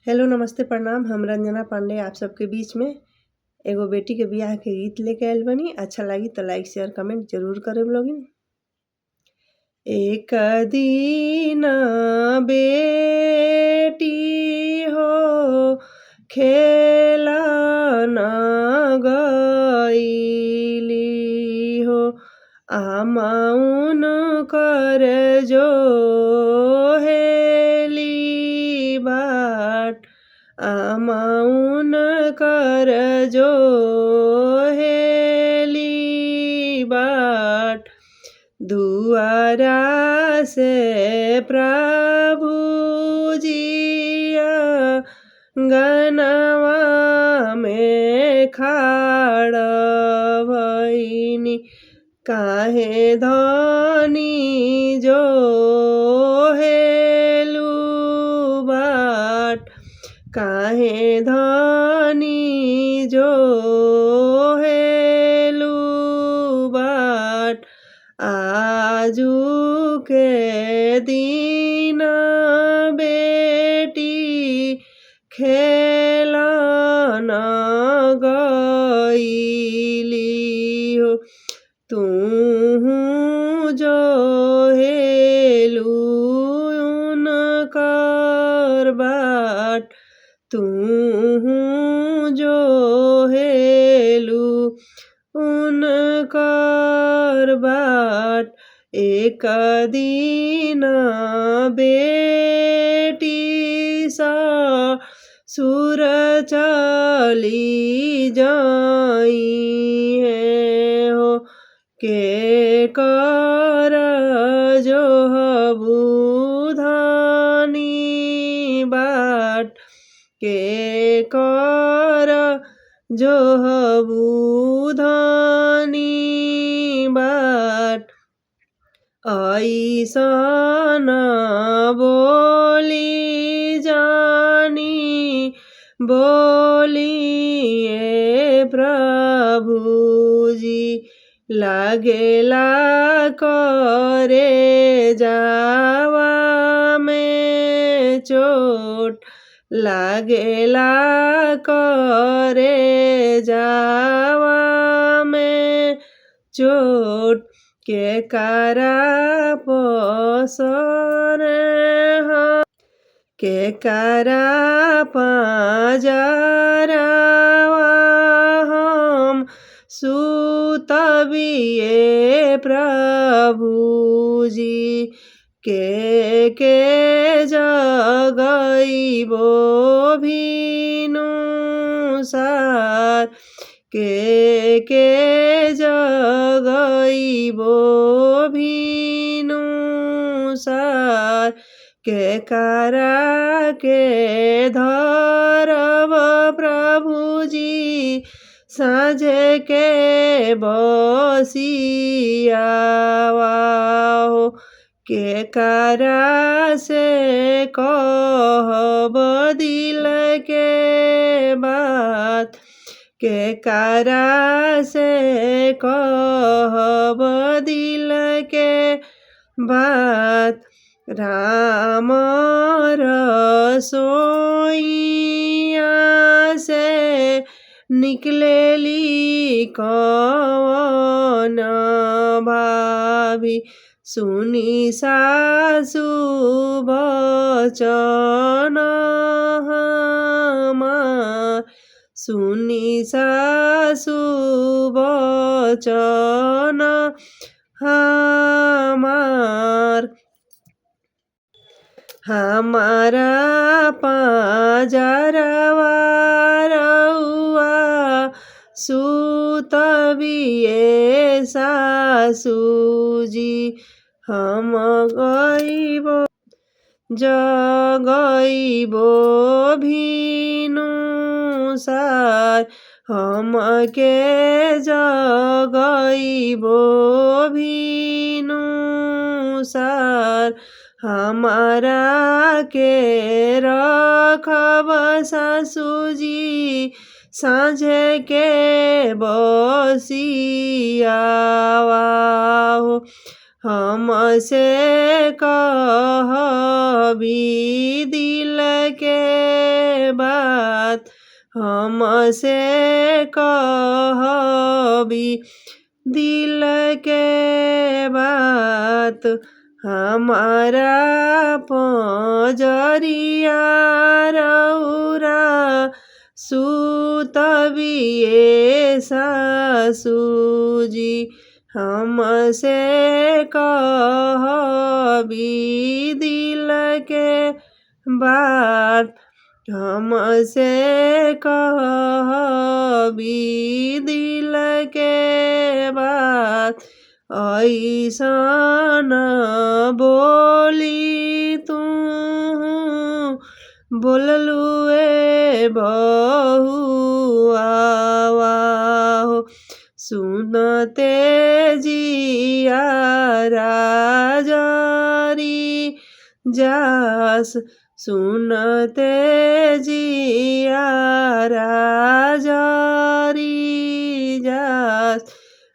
Hello नमस्ते प्रणाम। हम रंजना पांडे आप सबके बीच में एगो बेटी के बियाह के गीत लेके आयल बनी। अच्छा लगी तो लाइक शेयर कमेंट जरूर करे लोगिन। एक दिन बेटी हो खेलन गईली हो, आमाउन कर जो हेली बाट, आमाउन कर जो हेली बाट। दुआरा से प्रभु जिया गनवा में खाड़ भईनी, काहे धनी जो हेलू बाट, काहे धनी जो हेलू बाट। आजू के दिन बेटी खेलन गईली हो, तूहू जो हेलू उनकर बाट, तूहू जो हेलू उनकर बाट। एक दिन बेटी ससुर चली जाई है हो, के कर जो बुधानी बाट, के कर जो बुधानी बाट। ऐसन बोली जानी बोलिए प्रभु जी, लागेला करे जावा में चोट, लागेला करे जावा में चोट। के करा पसर हम, के करा पाजरावा हम सुतबिए प्रभु जी, के जगइबो भीनु सार, के जगइबो भीनु सार। के करा के धरब प्रभु जी, साँझे के बसियावा हो, के करा से कहब दिल के बात, के करा से कहब दिल के बात। राम रसोइया से निकलेली कवन भाभी, सुनी सासु बचन हमार, सुनी सासु बचन हमार। हमारा पाजरवा रउआ सुतबिए सासु जी, हम गइबो जगइबो भीनु सार, हमके जगइबो भीनु सार। हमारा के रखब सासु जी, साँझे के बसियावा हो, हमसे कहबी दिल के बात हमसे कहबी दिल के बात हमारा पजरिया रौरा सुतबिए सासुजी हमसे कहबी दिल के बात हमसे कहबी दिल के बात ऐसन बोली तू बोललुए बहुआ हो सुनते जिया राजरी जास सुनते जिया राजरी जास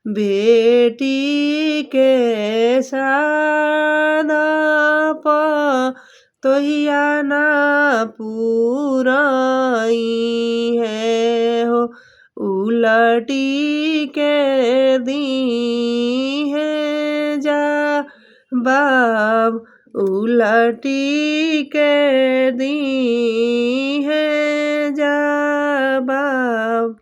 बेटी के सादप तोहिया ना पुरई है हो उलटी के दी है जा बाब उलटी के दी है जा बाब।